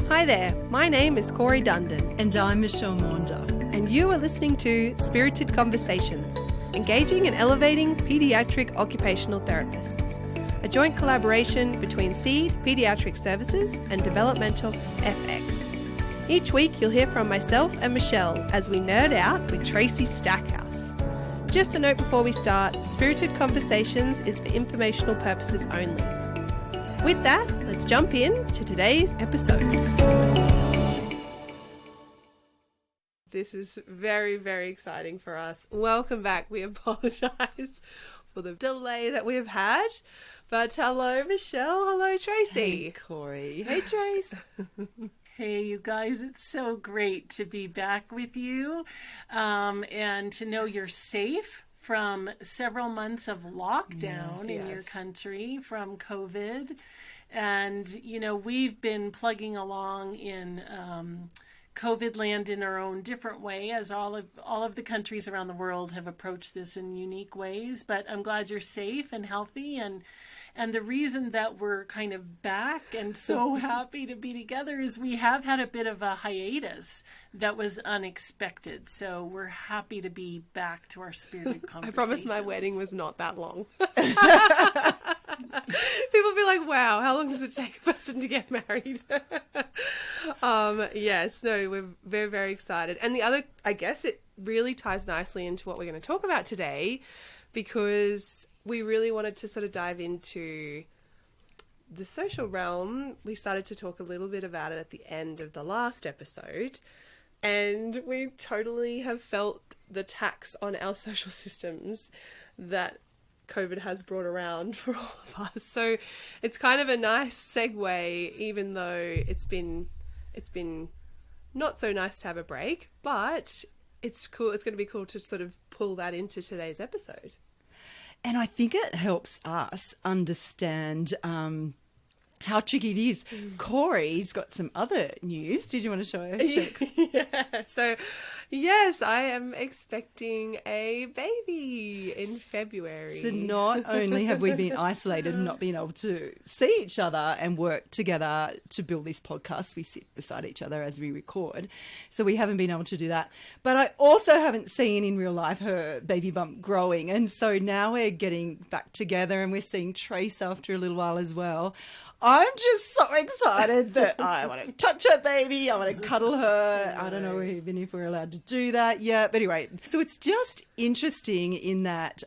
Hi there, my name is Corey Dundon. And I'm Michelle Maunder. And you are listening to Spirited Conversations, engaging and elevating pediatric occupational therapists, a joint collaboration between SEED Pediatric Services and Developmental FX. Each week you'll hear from myself and Michelle as we nerd out with Tracy Stackhouse. Just a note before we start, Spirited Conversations is for informational purposes only. With that, let's jump in to today's episode. This is very, very exciting for us. Welcome back. We apologize for the delay that we have had. But hello, Michelle. Hello, Tracy. Hey, Corey. Hey, Trace. Hey, you guys, it's so great to be back with you and to know you're safe from several months of lockdown in your country from COVID. And, you know, we've been plugging along in COVID land in our own different way, as all of the countries around the world have approached this in unique ways. But I'm glad you're safe and healthy. And the reason that we're kind of back and so happy to be together is we have had a bit of a hiatus that was unexpected. So we're happy to be back to our spirited conversations. I promise my wedding was not that long. People be like, wow, how long does it take a person to get married? Yes, no, we're very, very excited. And the other, I guess it really ties nicely into what we're going to talk about today, because we really wanted to sort of dive into the social realm. We started to talk a little bit about it at the end of the last episode, and we totally have felt the tax on our social systems that COVID has brought around for all of us. So it's kind of a nice segue, even though it's been not so nice to have a break, but it's cool. It's going to be cool to sort of pull that into today's episode. And I think it helps us understand how tricky it is. Corey's got some other news. Did you want to show us? Yeah. So, yes, I am expecting a baby in February. So not only have we been isolated and not been able to see each other and work together to build this podcast, we sit beside each other as we record. So we haven't been able to do that. But I also haven't seen in real life her baby bump growing. And so now we're getting back together and we're seeing Trace after a little while as well. I'm just so excited that I want to touch her baby. I want to cuddle her. I don't know even if we're allowed to do that yet. But anyway, so it's just interesting in that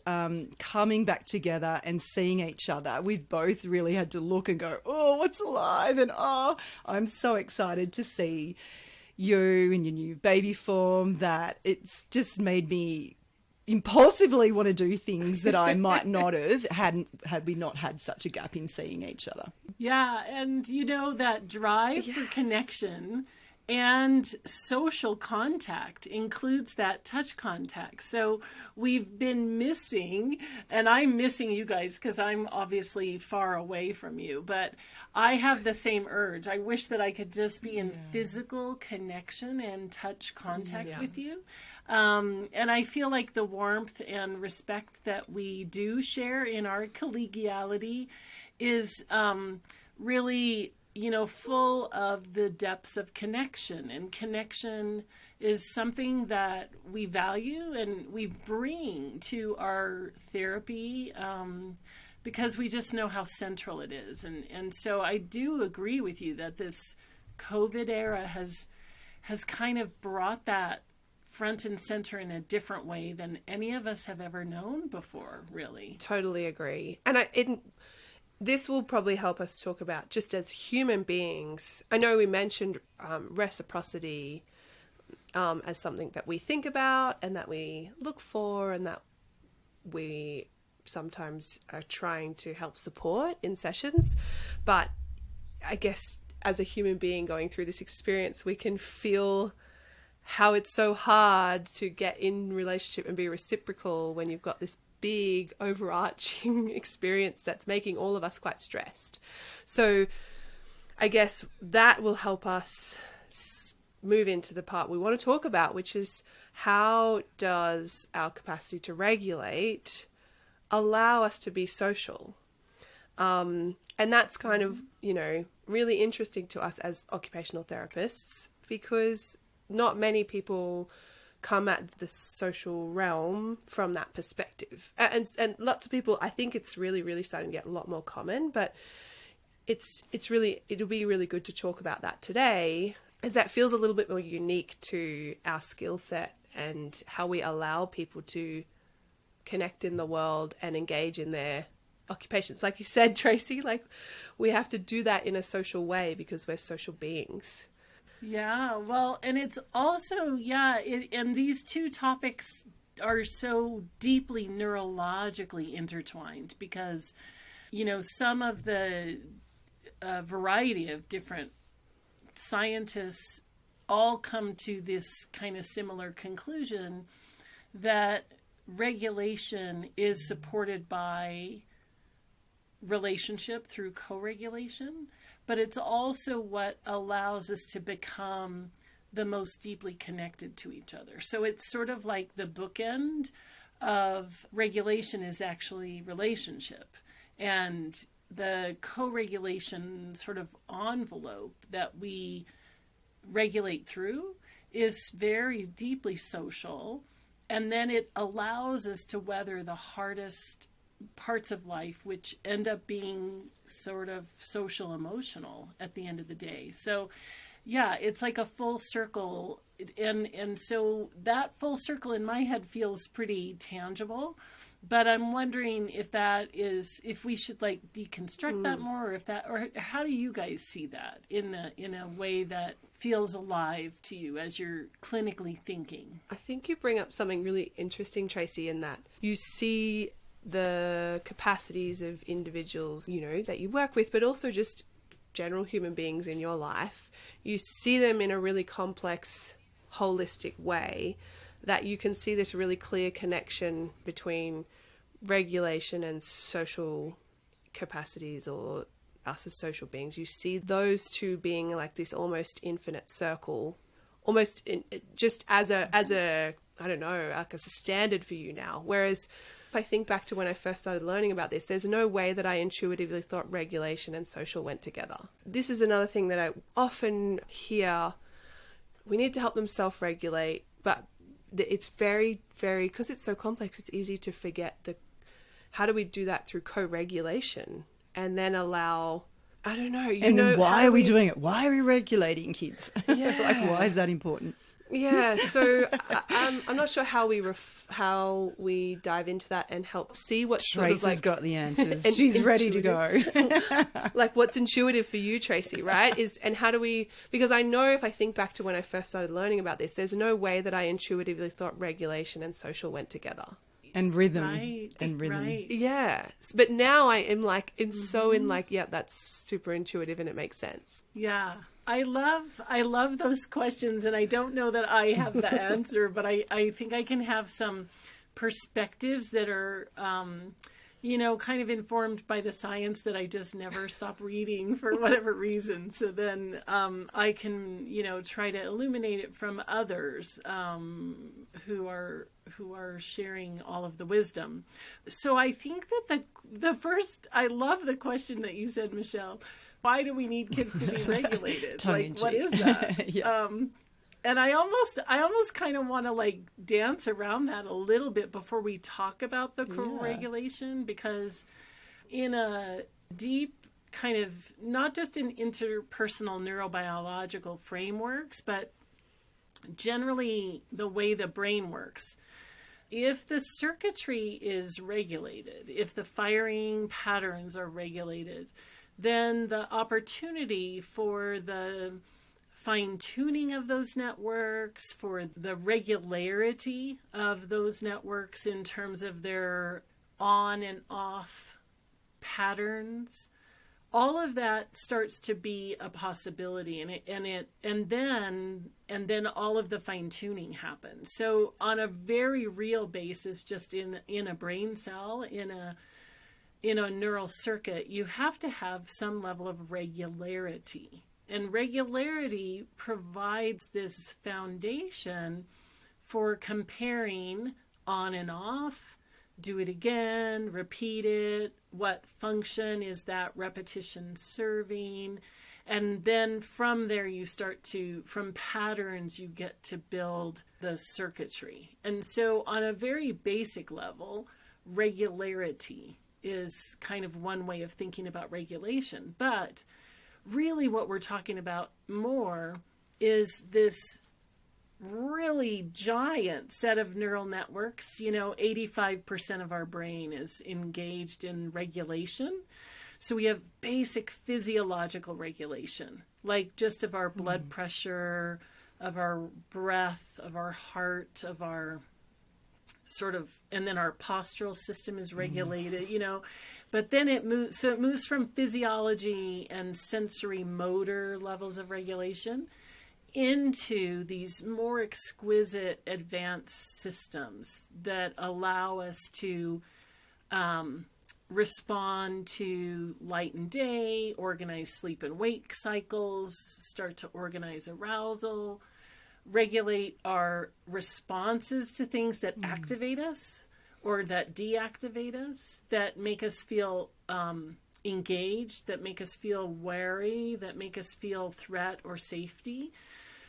coming back together and seeing each other. We've both really had to look and go, oh, what's alive? And oh, I'm so excited to see you and your new baby form that it's just made me impulsively want to do things that I might not have had we not had such a gap in seeing each other. Yeah, and you know, that drive for connection and social contact includes that touch contact. So we've been missing, and I'm missing you guys because I'm obviously far away from you, but I have the same urge. I wish that I could just be in physical connection and touch contact with you. And I feel like the warmth and respect that we do share in our collegiality is really, you know, full of the depths of connection. And connection is something that we value and we bring to our therapy because we just know how central it is. And so I do agree with you that this COVID era has kind of brought that front and center in a different way than any of us have ever known before, really. Totally agree. And this will probably help us talk about just as human beings. I know we mentioned reciprocity as something that we think about and that we look for and that we sometimes are trying to help support in sessions. But I guess as a human being going through this experience, we can feel how it's so hard to get in relationship and be reciprocal when you've got this big overarching experience that's making all of us quite stressed. So I guess that will help us move into the part we want to talk about, which is how does our capacity to regulate allow us to be social? And that's kind of, really interesting to us as occupational therapists, because not many people come at the social realm from that perspective. And lots of people, I think it's really, really starting to get a lot more common, but it'll be really good to talk about that today, as that feels a little bit more unique to our skill set and how we allow people to connect in the world and engage in their occupations. Like you said, Tracy, like we have to do that in a social way because we're social beings. Yeah, well, and it's also, and these two topics are so deeply neurologically intertwined because, some of the variety of different scientists all come to this kind of similar conclusion that regulation is supported by relationship through co-regulation, but it's also what allows us to become the most deeply connected to each other. So it's sort of like the bookend of regulation is actually relationship, and the co-regulation sort of envelope that we regulate through is very deeply social, and then it allows us to weather the hardest parts of life, which end up being sort of social emotional at the end of the day. So yeah, it's like a full circle, and so that full circle in my head feels pretty tangible, but I'm wondering if we should like deconstruct that more, or how do you guys see that in a way that feels alive to you as you're clinically thinking? I think you bring up something really interesting, Tracy, in that you see the capacities of individuals, that you work with, but also just general human beings in your life. You see them in a really complex, holistic way, that you can see this really clear connection between regulation and social capacities, or us as social beings. You see those two being like this almost infinite circle, almost just as a I don't know, like as a standard for you now. Whereas if I think back to when I first started learning about this, there's no way that I intuitively thought regulation and social went together. This is another thing that I often hear. We need to help them self-regulate, but it's very, very, because it's so complex, it's easy to forget how do we do that through co-regulation and then allow, I don't know. Then why are we doing it? Why are we regulating kids? Yeah. Like, why is that important? Yeah, so I'm not sure how we dive into that and help see what sort of like got the answers. She's ready to go. Like what's intuitive for you, Tracy, right? And how do we? Because I know if I think back to when I first started learning about this, there's no way that I intuitively thought regulation and social went together. And rhythm. Right. Yeah, but now I am like that's super intuitive and it makes sense. Yeah. I love those questions, and I don't know that I have the answer, but I think I can have some perspectives that are, kind of informed by the science that I just never stop reading for whatever reason. So then I can, try to illuminate it from others who are sharing all of the wisdom. So I think that the first, I love the question that you said, Michelle. Why do we need kids to be regulated? Like, what is that? Yeah. And I almost kind of want to like dance around that a little bit before we talk about the co-regulation, because in a deep kind of, not just in interpersonal neurobiological frameworks, but generally the way the brain works, if the circuitry is regulated, if the firing patterns are regulated, then the opportunity for the fine-tuning of those networks, for the regularity of those networks in terms of their on and off patterns, all of that starts to be a possibility, and then all of the fine-tuning happens. So on a very real basis, just in a brain cell, in a neural circuit, you have to have some level of regularity. And regularity provides this foundation for comparing on and off, do it again, repeat it, what function is that repetition serving. And then from there, you start to, from patterns, you get to build the circuitry. And so on a very basic level, regularity is kind of one way of thinking about regulation. But really what we're talking about more is this really giant set of neural networks. 85% of our brain is engaged in regulation. So we have basic physiological regulation, like just of our blood pressure, of our breath, of our heart, of our and then our postural system is regulated, but then it moves from physiology and sensory motor levels of regulation into these more exquisite advanced systems that allow us to respond to light and day, organize sleep and wake cycles, start to organize arousal, regulate our responses to things that activate us or that deactivate us, that make us feel engaged, that make us feel wary, that make us feel threat or safety.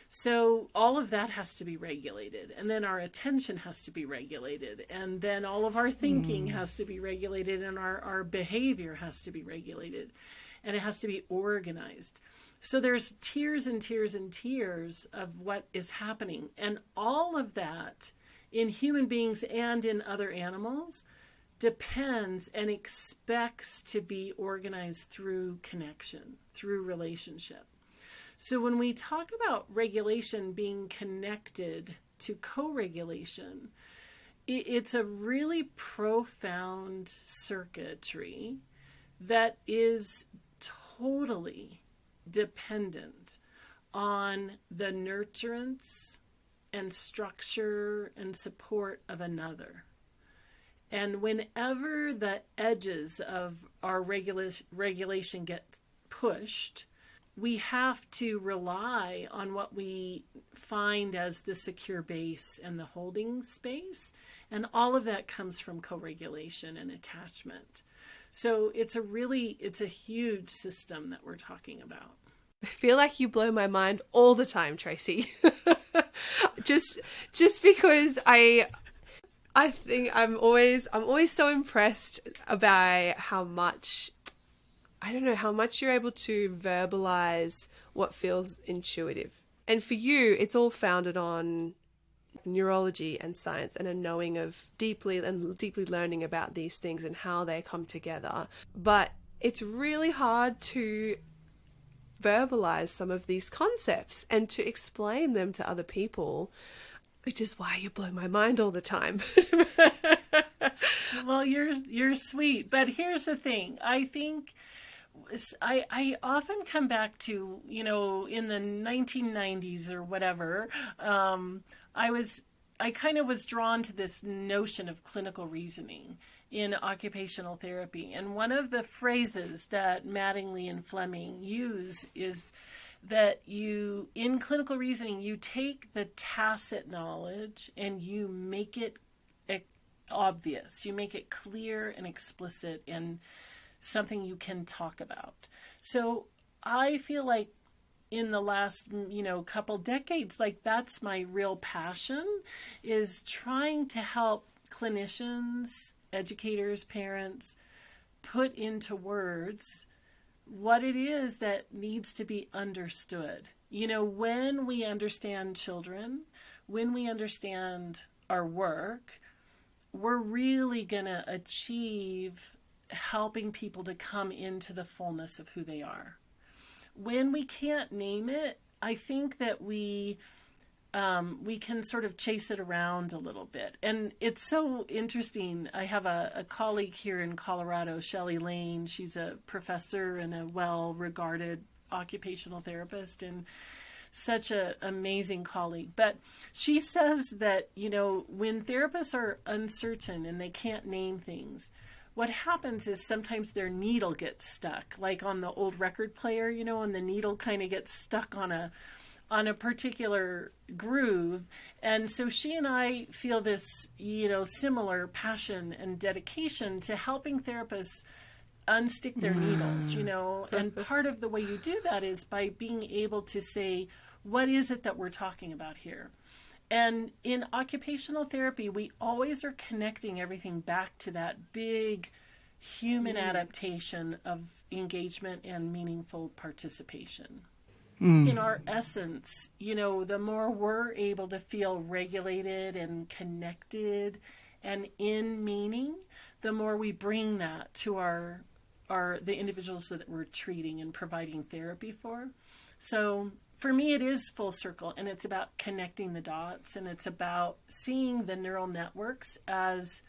So all of that has to be regulated. And then our attention has to be regulated. And then all of our thinking has to be regulated, and our behavior has to be regulated. And it has to be organized. So there's tiers and tiers and tiers of what is happening. And all of that in human beings and in other animals depends and expects to be organized through connection, through relationship. So when we talk about regulation being connected to co-regulation, it's a really profound circuitry that is totally dependent on the nurturance and structure and support of another. And whenever the edges of our regulation get pushed, we have to rely on what we find as the secure base and the holding space. And all of that comes from co-regulation and attachment. So it's a huge system that we're talking about. I feel like you blow my mind all the time, Tracy. just because I think I'm always so impressed by how much you're able to verbalize what feels intuitive. And for you, it's all founded on neurology and science and a knowing of deeply learning about these things and how they come together. But it's really hard to verbalize some of these concepts and to explain them to other people, which is why you blow my mind all the time. Well, you're sweet. But here's the thing. I think I often come back to, in the 1990s or whatever, I kind of was drawn to this notion of clinical reasoning in occupational therapy. And one of the phrases that Mattingly and Fleming use is that in clinical reasoning, you take the tacit knowledge and you make it obvious. You make it clear and explicit and something you can talk about. So I feel like in the last, couple decades, like that's my real passion, is trying to help clinicians, educators, parents put into words what it is that needs to be understood. When we understand children, when we understand our work, we're really going to achieve helping people to come into the fullness of who they are. When we can't name it, I think that we can sort of chase it around a little bit. And it's so interesting. I have a colleague here in Colorado, Shelley Lane. She's a professor and a well-regarded occupational therapist and such an amazing colleague. But she says that, when therapists are uncertain and they can't name things, what happens is sometimes their needle gets stuck, like on the old record player, and the needle kind of gets stuck on a particular groove. And so she and I feel this, similar passion and dedication to helping therapists unstick their needles, and part of the way you do that is by being able to say, what is it that we're talking about here? And in occupational therapy, we always are connecting everything back to that big human adaptation of engagement and meaningful participation. In our essence, the more we're able to feel regulated and connected and in meaning, the more we bring that to the individuals that we're treating and providing therapy for. So for me, it is full circle, and it's about connecting the dots, and it's about seeing the neural networks as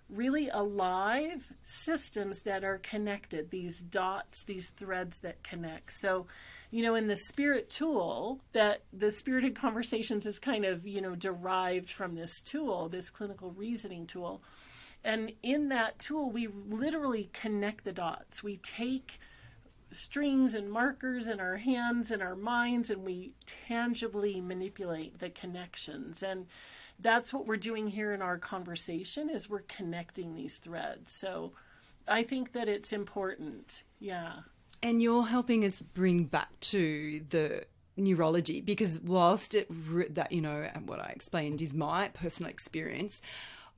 really alive systems that are connected, these dots, these threads that connect. So, in the spirit tool, that the spirited conversations is kind of, derived from this tool, this clinical reasoning tool. And in that tool, we literally connect the dots. We take strings and markers in our hands and our minds, and we tangibly manipulate the connections. And that's what we're doing here in our conversation, is we're connecting these threads. So I think that it's important. Yeah. And you're helping us bring back to the neurology, because whilst and what I explained is my personal experience,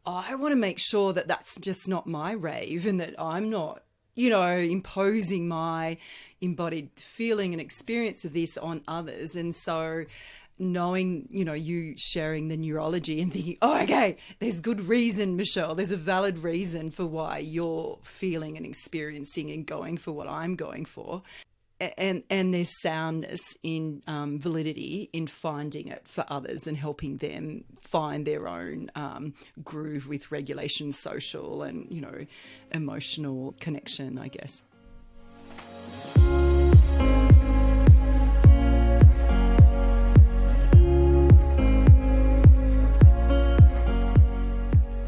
I want to make sure that that's just not my rave, and that I'm not, imposing my embodied feeling and experience of this on others. And so knowing, you sharing the neurology and thinking, oh, okay, there's good reason, Michelle, there's a valid reason for why you're feeling and experiencing and going for what I'm going for. And there's soundness in validity in finding it for others and helping them find their own groove with regulation, social and, emotional connection, I guess.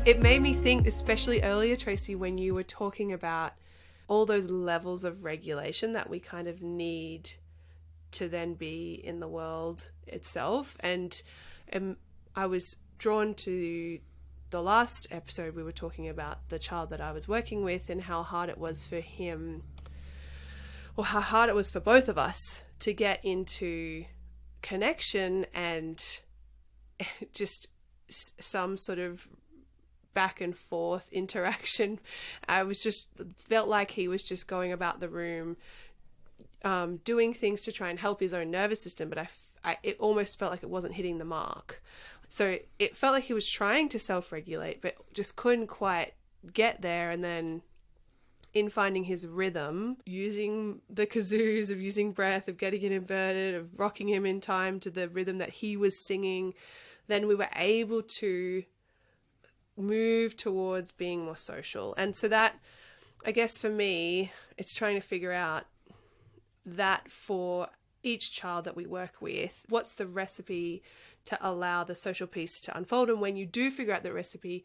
It made me think, especially earlier, Tracy, when you were talking about all those levels of regulation that we kind of need to then be in the world itself. And I was drawn to the last episode. We were talking about the child that I was working with and how hard it was for him, or how hard it was for both of us to get into connection and just some sort of back and forth interaction. I was just felt like he was just going about the room, doing things to try and help his own nervous system, but it almost felt like it wasn't hitting the mark. So it felt like he was trying to self-regulate, but just couldn't quite get there. And then in finding his rhythm, using the kazoos, of using breath, of getting it inverted, of rocking him in time to the rhythm that he was singing, then we were able to move towards being more social. And so that, I guess for me, it's trying to figure out that for each child that we work with, what's the recipe to allow the social piece to unfold? And when you do figure out the recipe,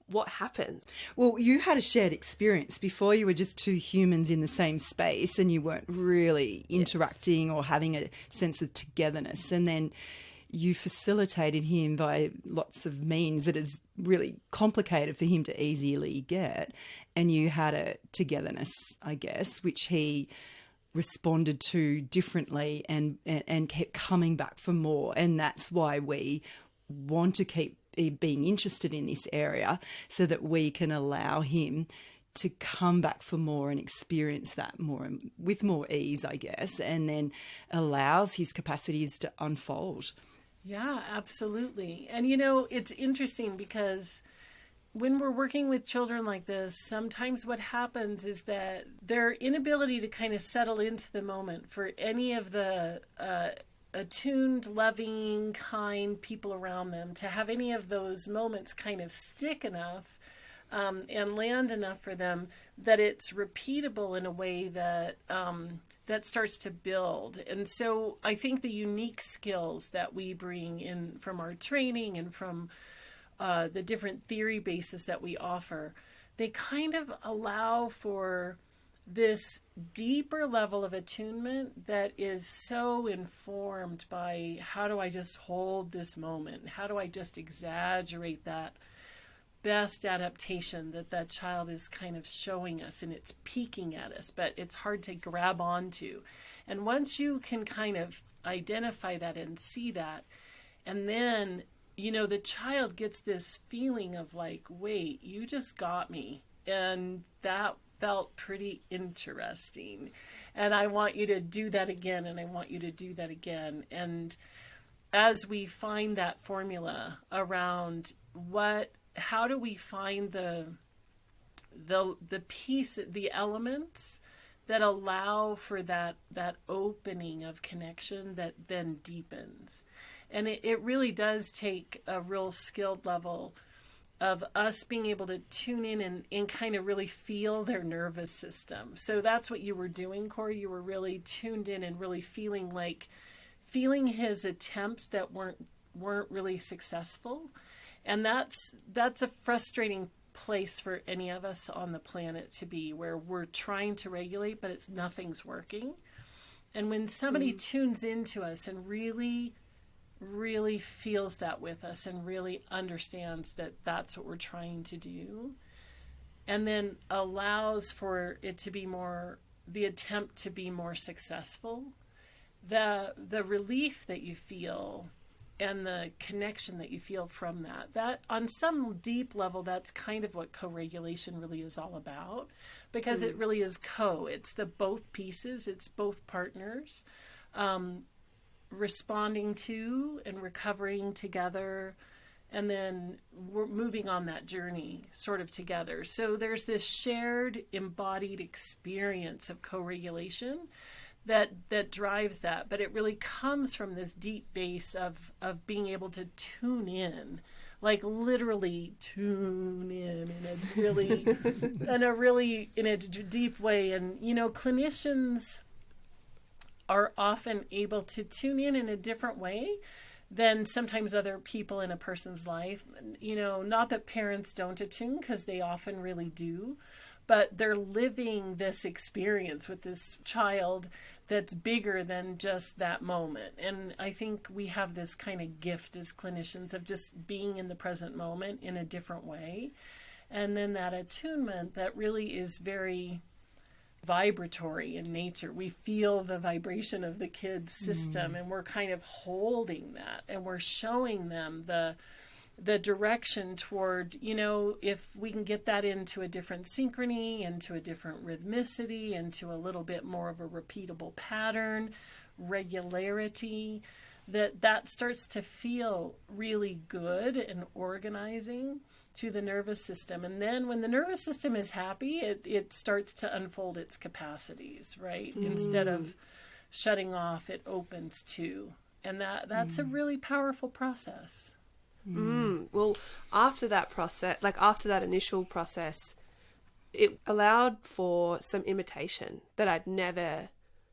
what happens? Well, you had a shared experience before. You were just two humans in the same space and you weren't really interacting or having a sense of togetherness. And then you facilitated him by lots of means that is really complicated for him to easily get. And you had a togetherness, I guess, which he responded to differently and kept coming back for more. And that's why we want to keep being interested in this area, so that we can allow him to come back for more and experience that more with more ease, I guess, and then allows his capacities to unfold. Yeah, absolutely. And, it's interesting because when we're working with children like this, sometimes what happens is that their inability to kind of settle into the moment for any of the attuned, loving, kind people around them to have any of those moments kind of stick enough and land enough for them that it's repeatable in a way that that starts to build. And so I think the unique skills that we bring in from our training and from the different theory bases that we offer, they kind of allow for this deeper level of attunement that is so informed by how do I just hold this moment? How do I just exaggerate that? best adaptation that that child is kind of showing us, and it's peeking at us, but it's hard to grab onto. And once you can kind of identify that and see that, and then, you know, the child gets this feeling of like, wait, you just got me. And that felt pretty interesting. And I want you to do that again, and I want you to do that again. And as we find that formula around how do we find the piece, the elements that allow for that opening of connection that then deepens. And it really does take a real skilled level of us being able to tune in and kind of really feel their nervous system. So that's what you were doing, Corey. You were really tuned in and really feeling his attempts that weren't really successful. And that's a frustrating place for any of us on the planet to be, where we're trying to regulate, but nothing's working. And when somebody tunes into us and really, really feels that with us and really understands that that's what we're trying to do, and then allows for it to be the attempt to be more successful, the relief that you feel and the connection that you feel from that on some deep level, that's kind of what co-regulation really is all about, because it really is it's the both pieces, it's both partners responding to and recovering together, and then we're moving on that journey sort of together. So there's this shared embodied experience of co-regulation that drives that, but it really comes from this deep base of being able to tune in, like literally tune in in a deep way. And you know, clinicians are often able to tune in a different way than sometimes other people in a person's life. You know, not that parents don't attune, because they often really do, but they're living this experience with this child that's bigger than just that moment. And I think we have this kind of gift as clinicians of just being in the present moment in a different way. And then that attunement that really is very vibratory in nature. We feel the vibration of the kid's system, and we're kind of holding that, and we're showing them the direction toward, you know, if we can get that into a different synchrony, into a different rhythmicity, into a little bit more of a repeatable pattern, regularity, that starts to feel really good and organizing to the nervous system. And then when the nervous system is happy, it starts to unfold its capacities, right? Instead of shutting off, it opens too. And that's a really powerful process. Well, after that process, like after that initial process, it allowed for some imitation that I'd never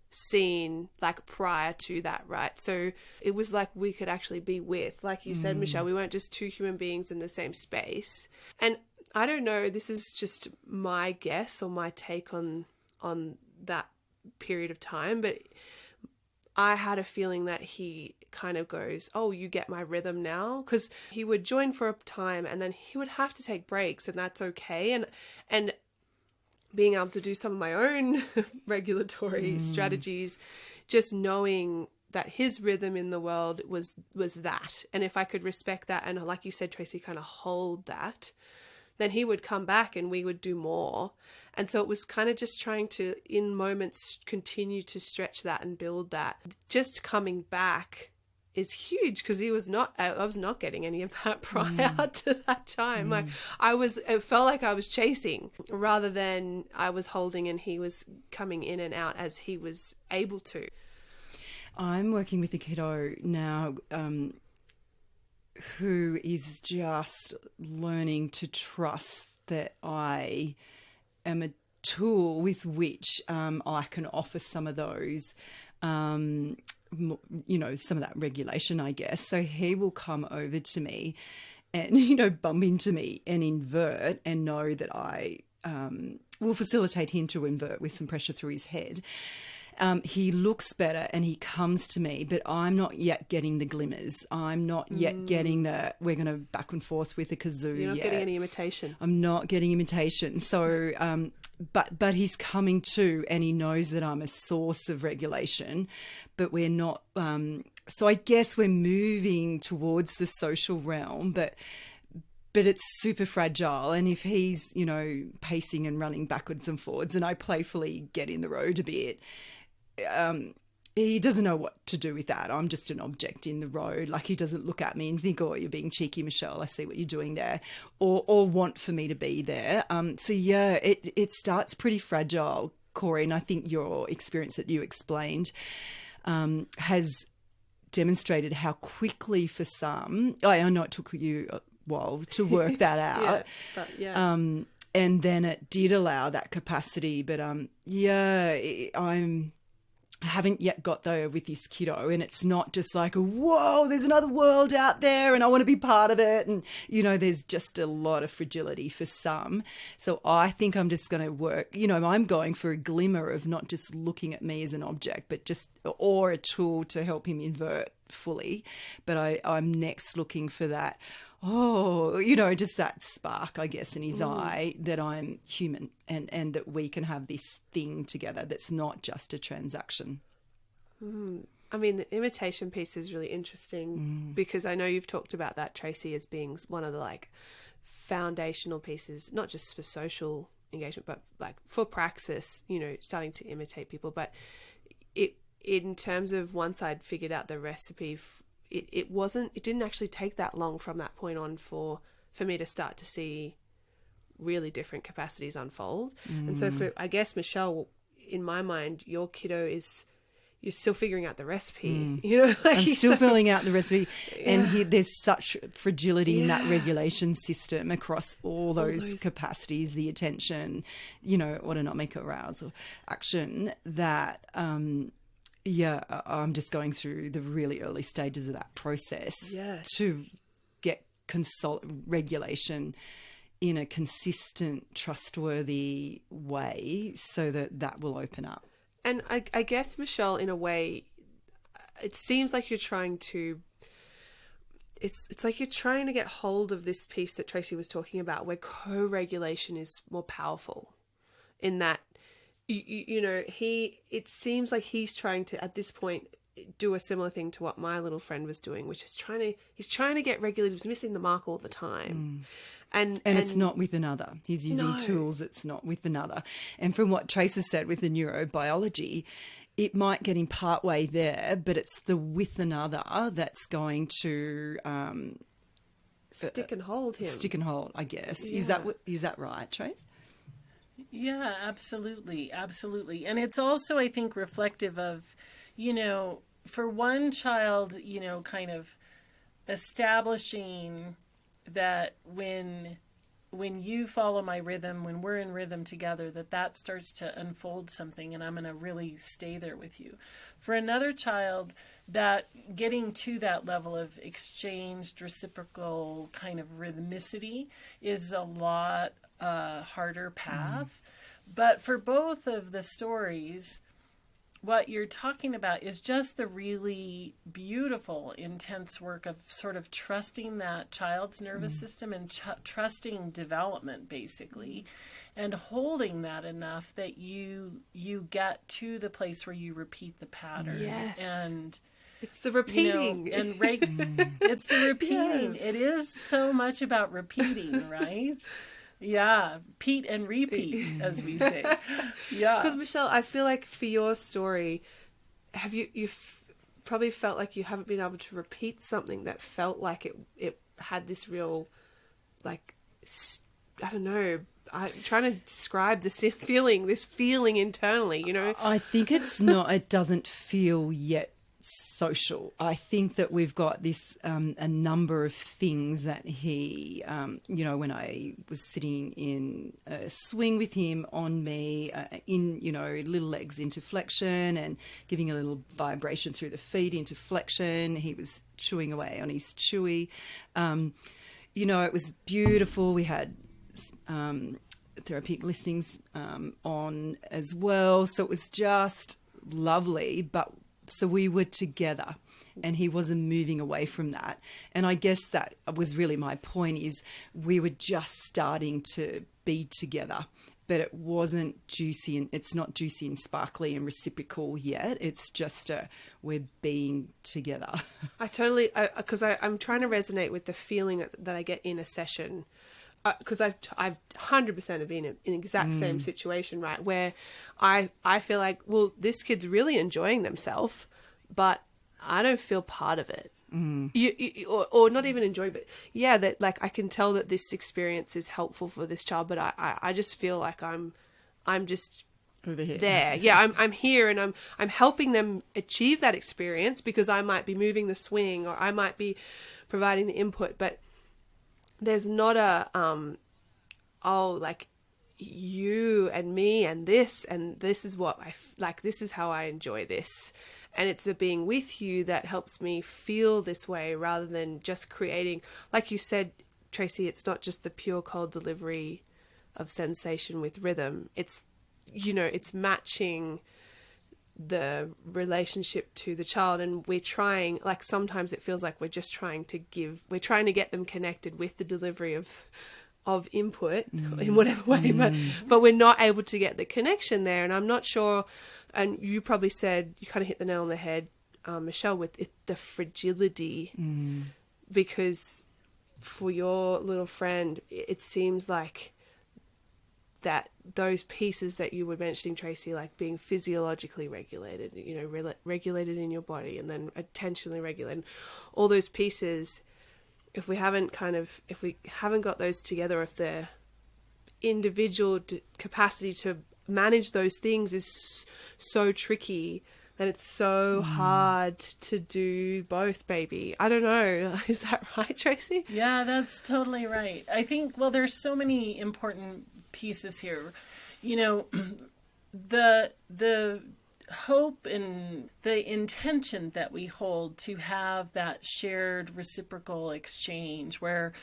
seen like prior to that, right? So it was like we could actually be with, like you said, Michelle, we weren't just two human beings in the same space. And I don't know, this is just my guess or my take on that period of time, but I had a feeling that he kind of goes, oh, you get my rhythm now, because he would join for a time and then he would have to take breaks, and that's okay. And being able to do some of my own regulatory strategies, just knowing that his rhythm in the world was that, and if I could respect that and, like you said, Tracy, kind of hold that, then he would come back and we would do more. And so it was kind of just trying to, in moments, continue to stretch that and build that. Just coming back is huge, because I was not getting any of that prior to that time. Like it felt like I was chasing rather than I was holding, and he was coming in and out as he was able to. I'm working with a kiddo now who is just learning to trust that I am a tool with which I can offer some of those, you know, some of that regulation, I guess. So he will come over to me and, you know, bump into me and invert, and know that I will facilitate him to invert with some pressure through his head. He looks better and he comes to me, but I'm not yet getting the glimmers. I'm not yet getting the, we're going to back and forth with the kazoo. You're not getting any imitation. I'm not getting imitation. So, but he's coming to, and he knows that I'm a source of regulation, but we're not. So I guess we're moving towards the social realm, but it's super fragile. And if he's, you know, pacing and running backwards and forwards, and I playfully get in the road a bit, he doesn't know what to do with that. I'm just an object in the road. Like, he doesn't look at me and think, oh, you're being cheeky, Michelle. I see what you're doing there, or want for me to be there. So yeah, it starts pretty fragile, Corey. And I think your experience that you explained has demonstrated how quickly for some, I know it took you a while to work that out. And then it did allow that capacity. But I haven't yet got there with this kiddo, and it's not just like, whoa, there's another world out there and I want to be part of it. And, you know, there's just a lot of fragility for some. So I think I'm just going to work, you know, I'm going for a glimmer of not just looking at me as an object, but just, or a tool to help him invert fully. But I'm next looking for that, oh, you know, just that spark, I guess, in his eye that I'm human and that we can have this thing together that's not just a transaction. I mean, the imitation piece is really interesting because I know you've talked about that, Tracy, as being one of the like foundational pieces, not just for social engagement, but like for praxis, you know, starting to imitate people. But it, in terms of once I'd figured out the recipe, it didn't actually take that long from that point on for me to start to see really different capacities unfold. And so for, I guess, Michelle, in my mind, your kiddo is, you're still figuring out the recipe, you know, like I'm still filling out the recipe. And there's such fragility in that regulation system across all those capacities, the attention, you know, autonomic arousal, action, that, I'm just going through the really early stages of that process to get regulation in a consistent, trustworthy way so that will open up. And I guess, Michelle, in a way, it seems like you're trying to, it's like you're trying to get hold of this piece that Tracy was talking about, where co-regulation is more powerful, in that, you know, it seems like he's trying to, at this point, do a similar thing to what my little friend was doing, which is he's trying to get regulated. He was missing the mark all the time. And it's not with another. He's using tools. It's not with another. And from what Tracer said with the neurobiology, it might get him part way there, but it's the with another that's going to stick and hold him. Stick and hold, I guess. Yeah. Is that right, Trace? Yeah, absolutely. Absolutely. And it's also, I think, reflective of, you know, for one child, you know, kind of establishing that when you follow my rhythm, when we're in rhythm together, that starts to unfold something, and I'm going to really stay there with you. For another child, that getting to that level of exchanged, reciprocal kind of rhythmicity is a lot harder path. But for both of the stories, what you're talking about is just the really beautiful, intense work of sort of trusting that child's nervous system and trusting development, basically, and holding that enough that you get to the place where you repeat the pattern. Yes. And it's the repeating. You know, and it's the repeating. Yes. It is so much about repeating, right? Yeah, repeat and repeat, as we say. Yeah. Because, Michelle, I feel like for your story, have you've probably felt like you haven't been able to repeat something that felt like it had this real, like, I don't know, I'm trying to describe this feeling internally, you know? I think it doesn't feel yet social. I think that we've got this a number of things that he, you know, when I was sitting in a swing with him on me, in, you know, little legs into flexion and giving a little vibration through the feet into flexion. He was chewing away on his chewy. You know, it was beautiful. We had therapeutic listenings on as well. So it was just lovely, but so we were together and he wasn't moving away from that. And I guess that was really my point, is we were just starting to be together, but it wasn't juicy, and it's not juicy and sparkly and reciprocal yet. It's just we're being together. I totally, because I'm trying to resonate with the feeling that I get in a session, because I've 100% have been in the exact same situation, right, where I feel like, well, this kid's really enjoying themselves, but I don't feel part of it. Or not even enjoy, but yeah, that like I can tell that this experience is helpful for this child, but I just feel like I'm just Over here. there. Yeah, I'm here, and I'm helping them achieve that experience because I might be moving the swing or I might be providing the input, but there's not a like you and me and this is what like, this is how I enjoy this. And it's the being with you that helps me feel this way, rather than just creating, like you said, Tracy, it's not just the pure cold delivery of sensation with rhythm. It's, it's matching the relationship to the child. And we're trying, like, sometimes it feels like we're trying to get them connected with the delivery of input in whatever way, but we're not able to get the connection there. And I'm not sure, and you probably said, you kind of hit the nail on the head, Michelle, with the fragility, because for your little friend, it seems like that those pieces that you were mentioning, Tracy, like being physiologically regulated, regulated in your body, and then attentionally regulated, all those pieces, if we haven't got those together, if the individual capacity to manage those things is so tricky, then it's so hard to do both, baby. I don't know. Is that right, Tracy? Yeah, that's totally right. I think, well, there's so many important pieces here. The hope and the intention that we hold to have that shared reciprocal exchange, where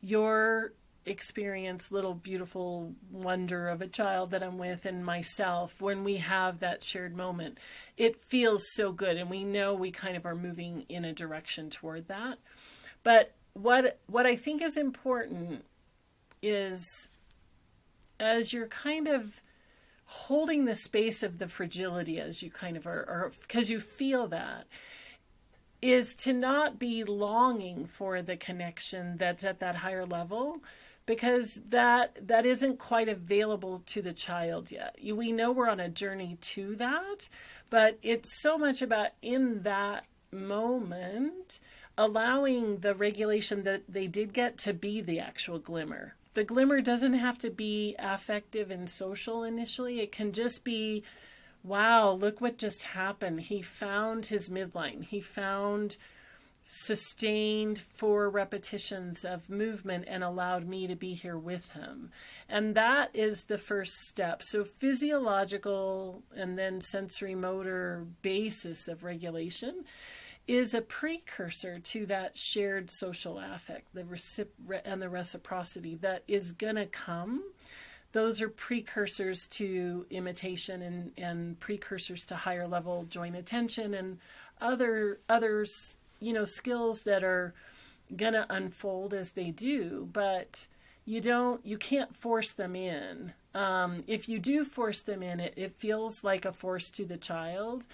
your experience, little beautiful wonder of a child that I'm with, and myself, when we have that shared moment, it feels so good, and we know we kind of are moving in a direction toward that. But what I think is important is, as you're kind of holding the space of the fragility, as you kind of are, because you feel that, is to not be longing for the connection that's at that higher level, because that isn't quite available to the child yet. We know we're on a journey to that, but it's so much about, in that moment, allowing the regulation that they did get to be the actual glimmer. The glimmer doesn't have to be affective and social initially. It can just be, wow, look what just happened. He found his midline. He found sustained 4 repetitions of movement and allowed me to be here with him. And that is the first step. So physiological and then sensory motor basis of regulation is a precursor to that shared social affect, and the reciprocity that is going to come. Those are precursors to imitation and precursors to higher level joint attention and others, skills that are going to unfold as they do, but you can't force them in. If you do force them in, it feels like a force to the child.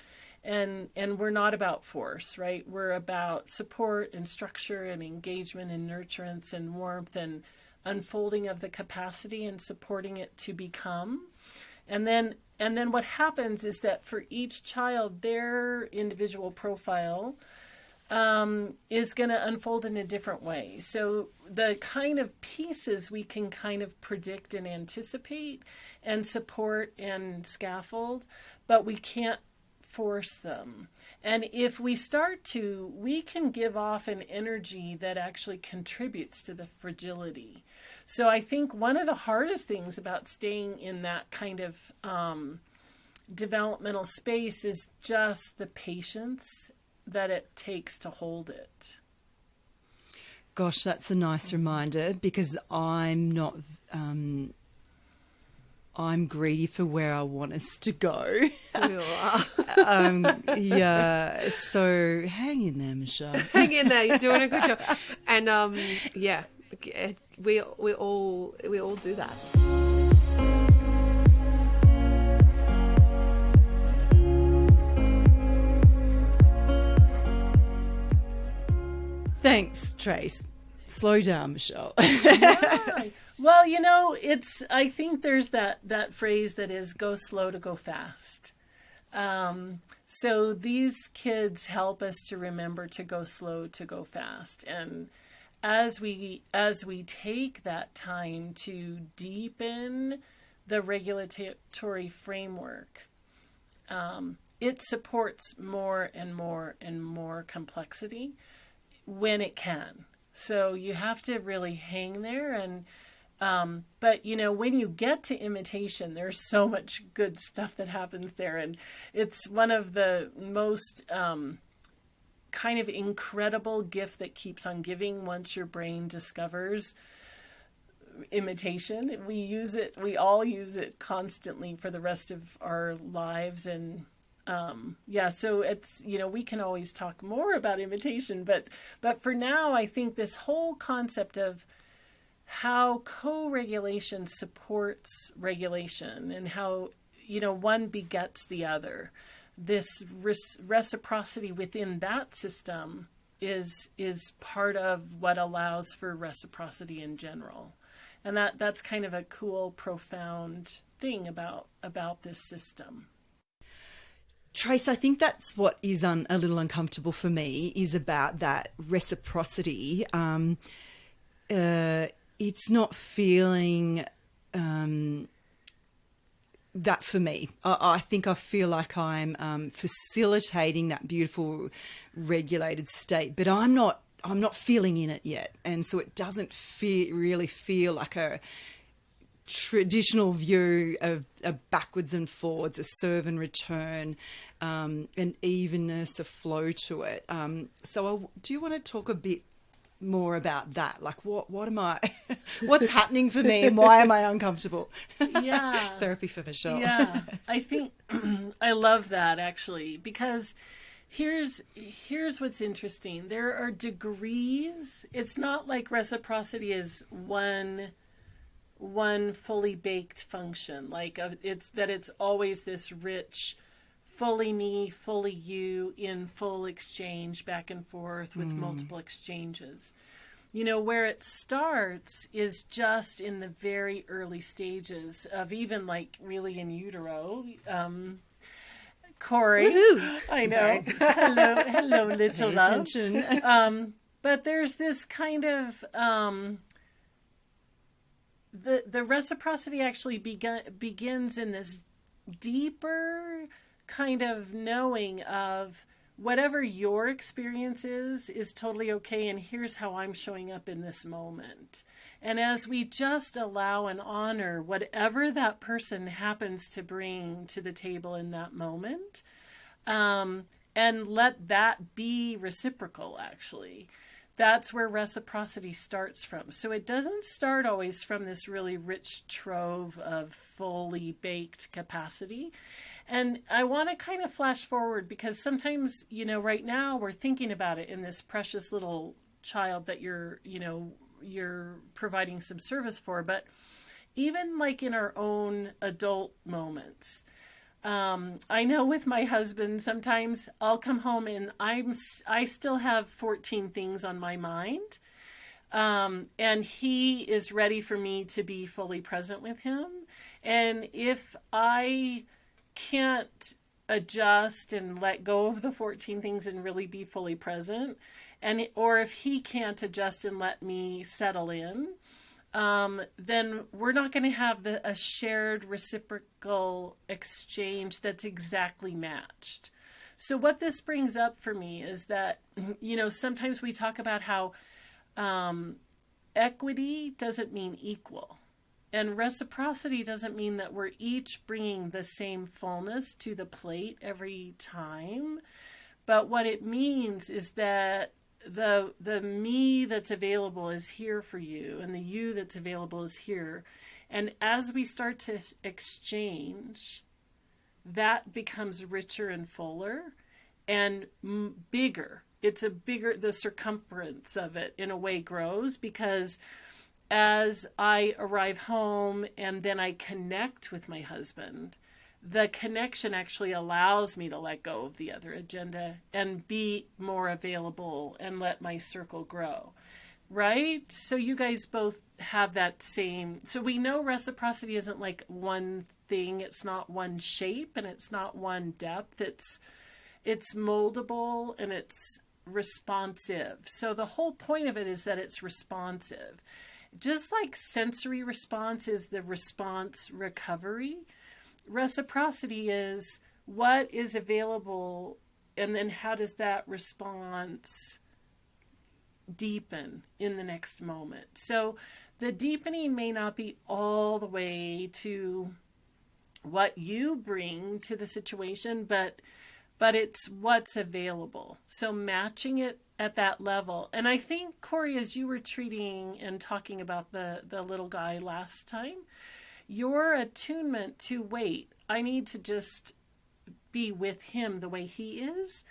And we're not about force, right? We're about support and structure and engagement and nurturance and warmth and unfolding of the capacity and supporting it to become. And then what happens is that for each child, their individual profile is going to unfold in a different way. So the kind of pieces we can kind of predict and anticipate and support and scaffold, but we can't force them. And if we start to, we can give off an energy that actually contributes to the fragility. So I think one of the hardest things about staying in that kind of developmental space is just the patience that it takes to hold it. Gosh, that's a nice reminder, because I'm not I'm greedy for where I want us to go. You are. Yeah, so hang in there, Michelle. Hang in there, you're doing a good job. And yeah, we all do that. Thanks, Trace. Slow down, Michelle. Yeah. Well, you know, I think there's that phrase that is go slow to go fast. So these kids help us to remember to go slow to go fast. And as we take that time to deepen the regulatory framework, it supports more and more and more complexity when it can. So you have to really hang there. And but you know, when you get to imitation, there's so much good stuff that happens there, and it's one of the most kind of incredible gift that keeps on giving once your brain discovers imitation. We all use it constantly for the rest of our lives. And yeah, so it's, you know, we can always talk more about imitation, but for now, I think this whole concept of how co-regulation supports regulation and how, you know, one begets the other, this reciprocity within that system is part of what allows for reciprocity in general. And that's kind of a cool, profound thing about this system. Trace, I think that's what is a little uncomfortable for me, is about that reciprocity. It's not feeling that for me. I think I feel like I'm facilitating that beautiful regulated state, but I'm not feeling in it yet. And so it doesn't really feel like a traditional view of backwards and forwards, a serve and return, an evenness, a flow to it. So do you want to talk a bit more about that? Like what am I, what's happening for me and why am I uncomfortable? Yeah. Therapy for Michelle. Yeah. I think I love that, actually, because here's what's interesting. There are degrees. It's not like reciprocity is one fully baked function. Like it's always this rich, fully me, fully you, in full exchange, back and forth with multiple exchanges. You know, where it starts is just in the very early stages of even like really in utero. Corey, Woohoo! I know. Hello, little love. But there's this kind of the reciprocity actually begins in this deeper kind of knowing of whatever your experience is totally okay, and here's how I'm showing up in this moment. And as we just allow and honor whatever that person happens to bring to the table in that moment, and let that be reciprocal, actually, that's where reciprocity starts from. So it doesn't start always from this really rich trove of fully baked capacity. And I want to kind of flash forward, because sometimes, you know, right now we're thinking about it in this precious little child that you're providing some service for. But even like in our own adult moments, I know with my husband, sometimes I'll come home and I still have 14 things on my mind. And he is ready for me to be fully present with him. And if I can't adjust and let go of the 14 things and really be fully present, or if he can't adjust and let me settle in, then we're not going to have a shared reciprocal exchange that's exactly matched. So what this brings up for me is that, you know, sometimes we talk about how equity doesn't mean equal. And reciprocity doesn't mean that we're each bringing the same fullness to the plate every time. But what it means is that the me that's available is here for you, and the you that's available is here. And as we start to exchange, that becomes richer and fuller and bigger. The circumference of it in a way grows, because as I arrive home and then I connect with my husband, the connection actually allows me to let go of the other agenda and be more available and let my circle grow. Right? So you guys both have that same. So we know reciprocity isn't like one thing. It's not one shape and it's not one depth. It's moldable and it's responsive. So the whole point of it is that it's responsive. Just like sensory response is the response recovery, reciprocity is what is available, and then how does that response deepen in the next moment. So the deepening may not be all the way to what you bring to the situation, but it's what's available. So matching it at that level. And I think, Corey, as you were treating and talking about the little guy last time, your attunement to, wait, I need to just be with him the way he is,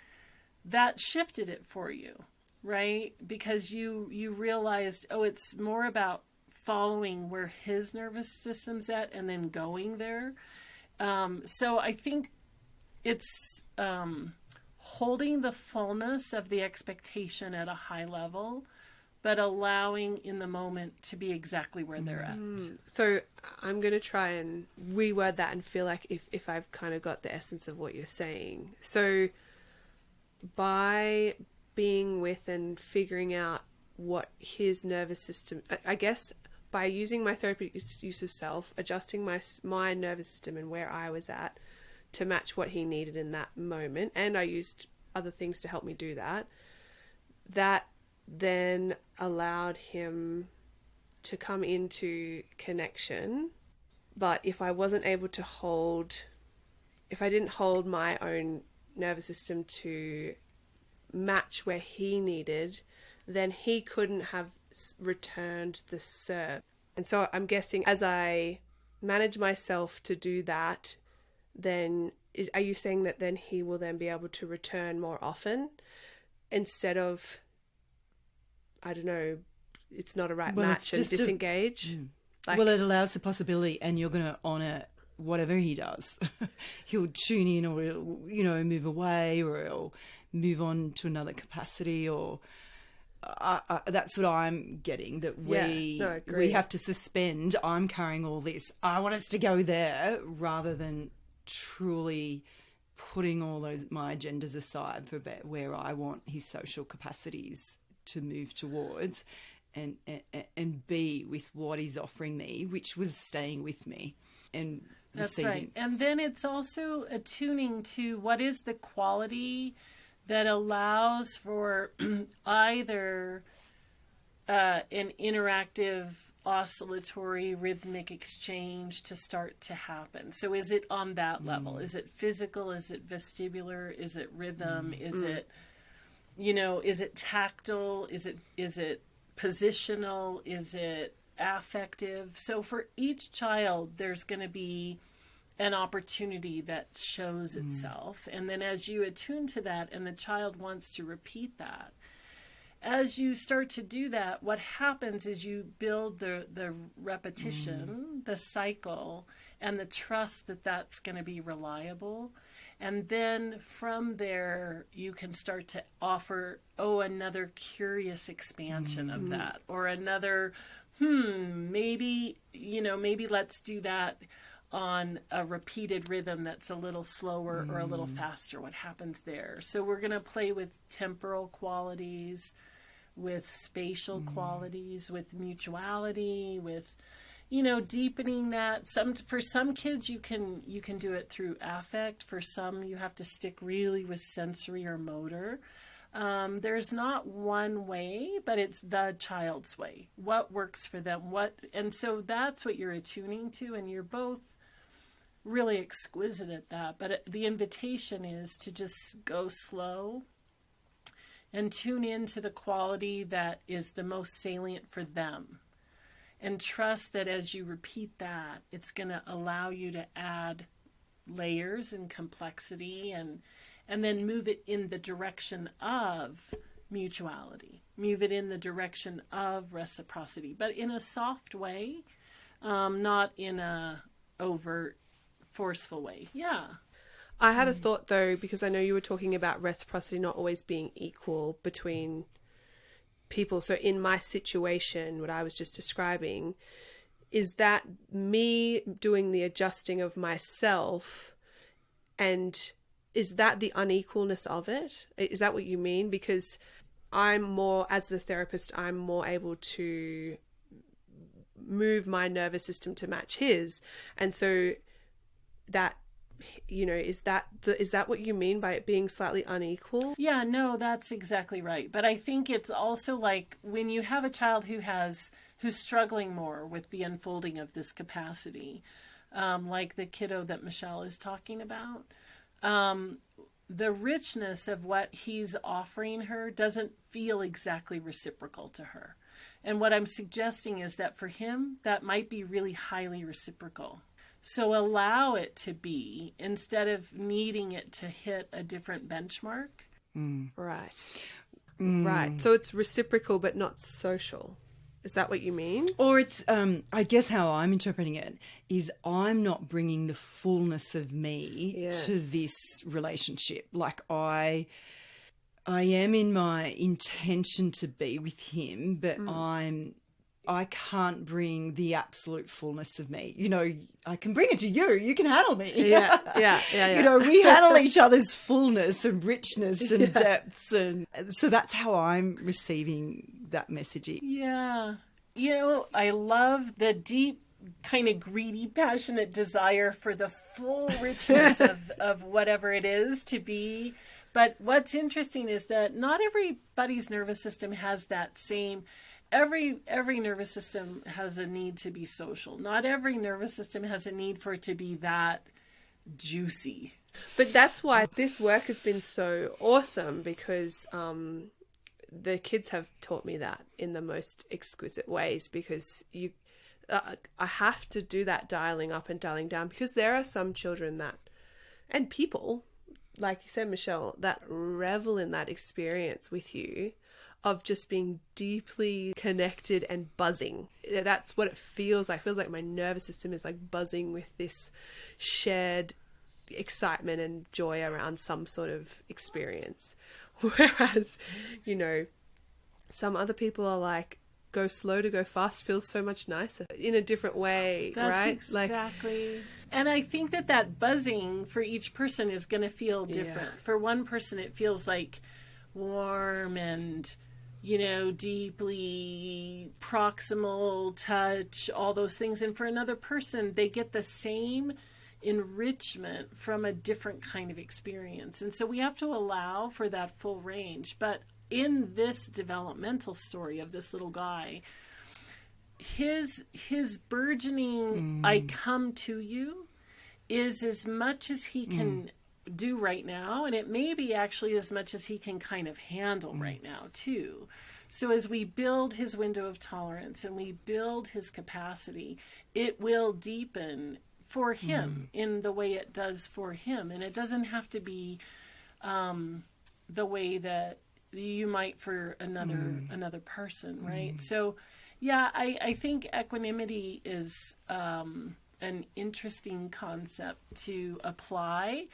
that shifted it for you, right? Because you realized, oh, it's more about following where his nervous system's at and then going there. So I think it's holding the fullness of the expectation at a high level, but allowing in the moment to be exactly where they're at. So I'm going to try and reword that and feel like if I've kind of got the essence of what you're saying. So by being with and figuring out what his nervous system, I guess by using my therapeutic use of self, adjusting my nervous system and where I was at to match what he needed in that moment, and I used other things to help me do that, that then allowed him to come into connection. But if I wasn't able to if I didn't hold my own nervous system to match where he needed, then he couldn't have returned the serve. And so I'm guessing as I manage myself to do that, then are you saying that then he will then be able to return more often instead of, I don't know, it's not a right match and disengage? Well, it allows the possibility, and you're going to honour whatever he does. He'll tune in, or he'll, move away, or he'll move on to another capacity, or that's what I'm getting, that we have to suspend. I'm carrying all this. I want us to go there, rather than truly putting all my agendas aside for where I want his social capacities to move towards, and be with what he's offering me, which was staying with me and that's receiving. right. And then it's also attuning to what is the quality that allows for either an interactive, oscillatory, rhythmic exchange to start to happen. So is it on that level? Is it physical? Is it vestibular? Is it rhythm? Is it, is it tactile? Is it positional? Is it affective? So for each child, there's going to be an opportunity that shows itself. And then as you attune to that and the child wants to repeat that, as you start to do that, what happens is you build the repetition, the cycle, and the trust that that's going to be reliable. And then from there, you can start to offer, another curious expansion of that, or another, maybe let's do that on a repeated rhythm that's a little slower or a little faster. What happens there? So we're going to play with temporal qualities, with spatial qualities, with mutuality, with, deepening that. For some kids, you can do it through affect. For some, you have to stick really with sensory or motor. There's not one way, but it's the child's way. What works for them? And so that's what you're attuning to, and you're both really exquisite at that. But the invitation is to just go slow and tune into the quality that is the most salient for them. and trust that as you repeat that, it's going to allow you to add layers and complexity, and then move it in the direction of mutuality, move it in the direction of reciprocity, but in a soft way, not in a overt, forceful way. Yeah. I had a thought though, because I know you were talking about reciprocity not always being equal between people. So in my situation, what I was just describing, is that me doing the adjusting of myself, and is that the unequalness of it? Is that what you mean? Because I'm more, as the therapist, I'm more able to move my nervous system to match his. And so that, you know, is that what you mean by it being slightly unequal? Yeah, no, that's exactly right. But I think it's also like when you have a child who's struggling more with the unfolding of this capacity, like the kiddo that Michelle is talking about, the richness of what he's offering her doesn't feel exactly reciprocal to her. And what I'm suggesting is that for him, that might be really highly reciprocal. So allow it to be, instead of needing it to hit a different benchmark. Right. Right. So it's reciprocal but not social. Is that what you mean? Or it's, I guess how I'm interpreting it is I'm not bringing the fullness of me to this relationship. Like I am in my intention to be with him, but I can't bring the absolute fullness of me. You know, I can bring it to you. You can handle me. Yeah. You know, we handle each other's fullness and richness and depths. And so that's how I'm receiving that messaging. Yeah. You know, I love the deep, kind of greedy, passionate desire for the full richness of whatever it is to be. But what's interesting is that not everybody's nervous system has that same. Every nervous system has a need to be social. Not every nervous system has a need for it to be that juicy. But that's why this work has been so awesome, because the kids have taught me that in the most exquisite ways, because I have to do that dialing up and dialing down, because there are some children that, and people, like you said, Michelle, that revel in that experience with you of just being deeply connected and buzzing. That's what it feels like. It feels like my nervous system is like buzzing with this shared excitement and joy around some sort of experience. Whereas, you know, some other people are like, go slow to go fast feels so much nicer in a different way, right? Exactly. And I think that buzzing for each person is going to feel different. Yeah. For one person, it feels like warm and, you know, deeply proximal touch, all those things. And for another person, they get the same enrichment from a different kind of experience. And so we have to allow for that full range. But in this developmental story of this little guy, his burgeoning I come to you is as much as he can do right now, and it may be actually as much as he can kind of handle right now too. So as we build his window of tolerance and we build his capacity, it will deepen for him in the way it does for him. And it doesn't have to be the way that you might for another person, right? So yeah, I think equanimity is an interesting concept to apply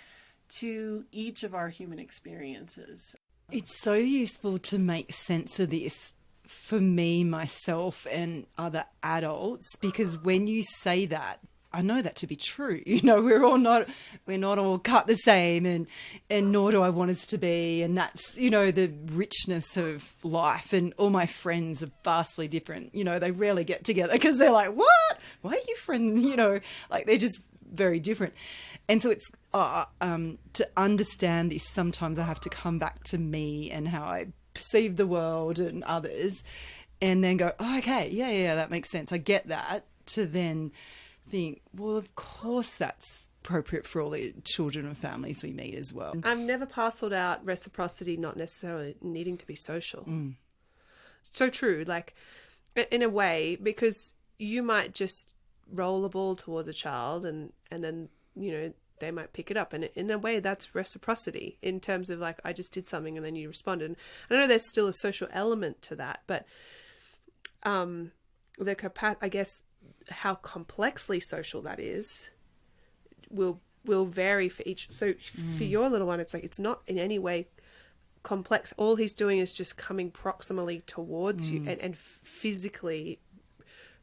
to each of our human experiences. It's so useful to make sense of this for me, myself, and other adults, because when you say that, I know that to be true. You know, we're not all cut the same, and nor do I want us to be. And that's, you know, the richness of life. And all my friends are vastly different. You know, they rarely get together because they're like, what? Why are you friends? You know, like they're just very different. And so it's to understand this, sometimes I have to come back to me and how I perceive the world and others, and then go, oh, okay, yeah, that makes sense. I get that. To then think, well, of course that's appropriate for all the children and families we meet as well. I've never parceled out reciprocity not necessarily needing to be social. So true, like in a way, because you might just roll a ball towards a child and then, you know, they might pick it up. And in a way, that's reciprocity in terms of like, I just did something and then you responded. And I know there's still a social element to that, but I guess how complexly social that is will vary for each. So for your little one, it's like, it's not in any way complex. All he's doing is just coming proximally towards you and physically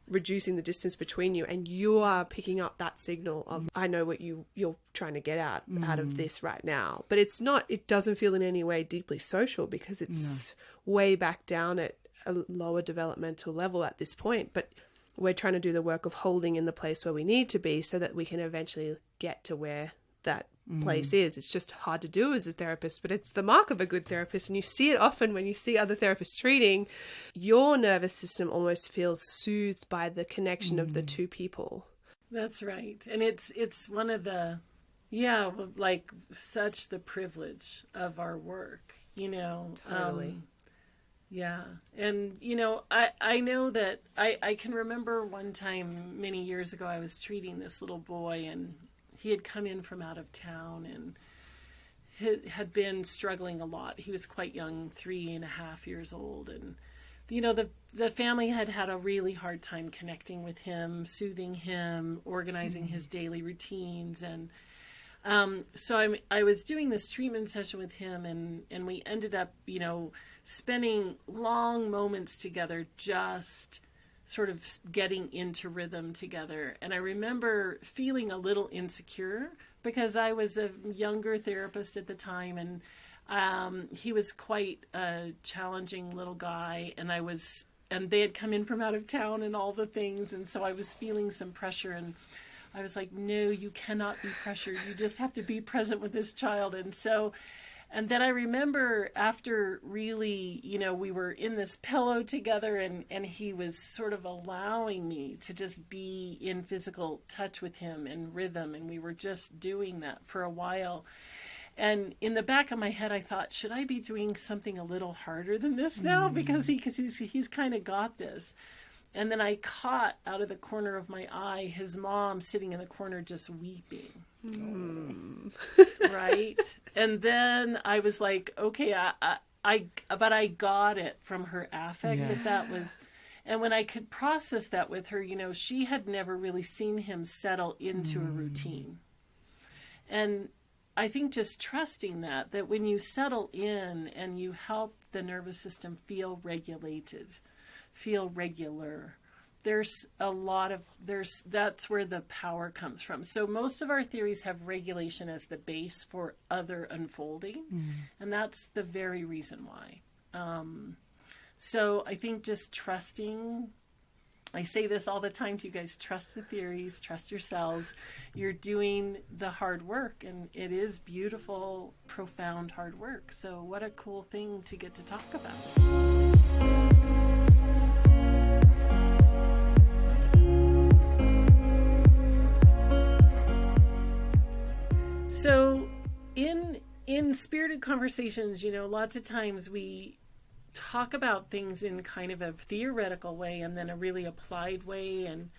reducing the distance between you, and you are picking up that signal of, I know what you're trying to get out of this right now. But it doesn't feel in any way deeply social, because it's way back down at a lower developmental level at this point. But we're trying to do the work of holding in the place where we need to be so that we can eventually get to where that place is. It's just hard to do as a therapist, but it's the mark of a good therapist. And you see it often when you see other therapists treating. Your nervous system almost feels soothed by the connection of the two people. That's right. And it's one of the, like such the privilege of our work, you know. Totally. And, you know, I know that I can remember one time many years ago, I was treating this little boy, and he had come in from out of town and had been struggling a lot. He was quite young, 3.5 years old. And, you know, the family had a really hard time connecting with him, soothing him, organizing his daily routines. And so I was doing this treatment session with him, and we ended up, you know, spending long moments together, just sort of getting into rhythm together. And I remember feeling a little insecure because I was a younger therapist at the time, and he was quite a challenging little guy, and they had come in from out of town and all the things, and so I was feeling some pressure, and I was like, no, you cannot be pressured. You just have to be present with this child. And then I remember after really, you know, we were in this pillow together, and he was sort of allowing me to just be in physical touch with him and rhythm. And we were just doing that for a while. And in the back of my head, I thought, should I be doing something a little harder than this now? Because he's kind of got this. And then I caught out of the corner of my eye his mom sitting in the corner just weeping. Right? And then I was like, okay, but I got it from her affect that was, and when I could process that with her, you know, she had never really seen him settle into a routine. And I think just trusting that when you settle in and you help the nervous system feel regulated, feel regular, that's where the power comes from. So most of our theories have regulation as the base for other unfolding, and that's the very reason why. So I think just trusting, I say this all the time to you guys, trust the theories, trust yourselves. You're doing the hard work, and it is beautiful, profound hard work. So what a cool thing to get to talk about. So in spirited conversations, you know, lots of times we talk about things in kind of a theoretical way and then a really applied way, and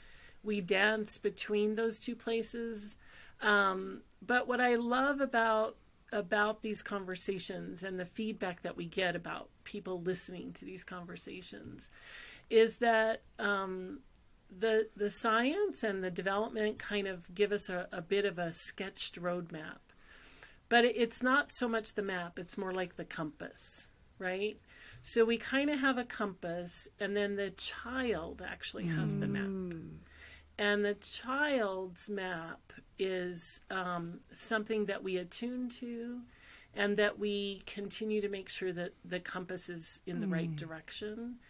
we dance between those two places. But what I love about these conversations and the feedback that we get about people listening to these conversations is that the science and the development kind of give us a bit of a sketched roadmap. But it's not so much the map, it's more like the compass, right? So we kind of have a compass, and then the child actually has the map. And the child's map is something that we attune to, and that we continue to make sure that the compass is in the right direction.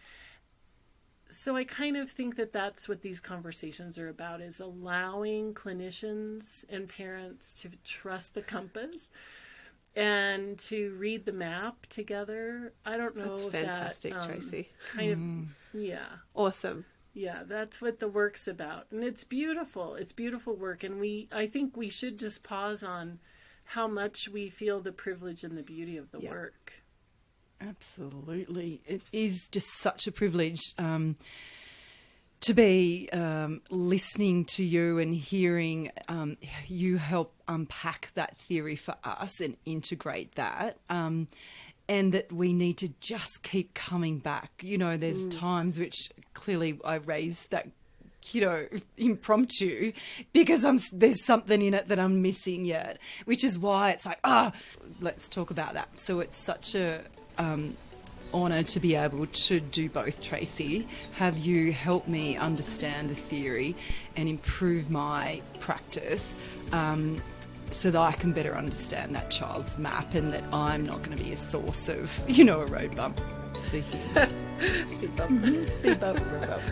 So I kind of think that that's what these conversations are about, is allowing clinicians and parents to trust the compass and to read the map together. I don't know. That's fantastic, Tracy. Kind of, Awesome. Yeah, that's what the work's about. And it's beautiful. It's beautiful work. And I think we should just pause on how much we feel the privilege and the beauty of the work. Absolutely. It is just such a privilege to be listening to you and hearing you help unpack that theory for us and integrate that. And that we need to just keep coming back. You know, there's times which clearly I raise that, you know, impromptu because there's something in it that I'm missing yet, which is why it's like, let's talk about that. So it's such a honour to be able to do both, Tracy. Have you help me understand the theory and improve my practice so that I can better understand that child's map and that I'm not going to be a source of, you know, a road bump for him. Speed bump. Speed bump, road bump.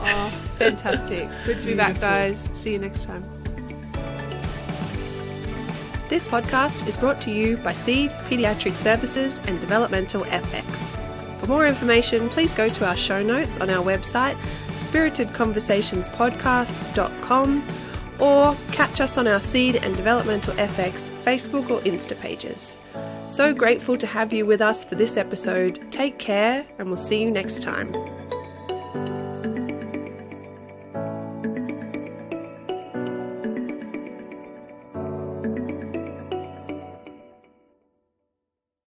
Oh, fantastic. Good to be back, guys. See you next time. This podcast is brought to you by SEED, Pediatric Services and Developmental FX. For more information, please go to our show notes on our website, spiritedconversationspodcast.com, or catch us on our SEED and Developmental FX Facebook or Insta pages. So grateful to have you with us for this episode. Take care, and we'll see you next time.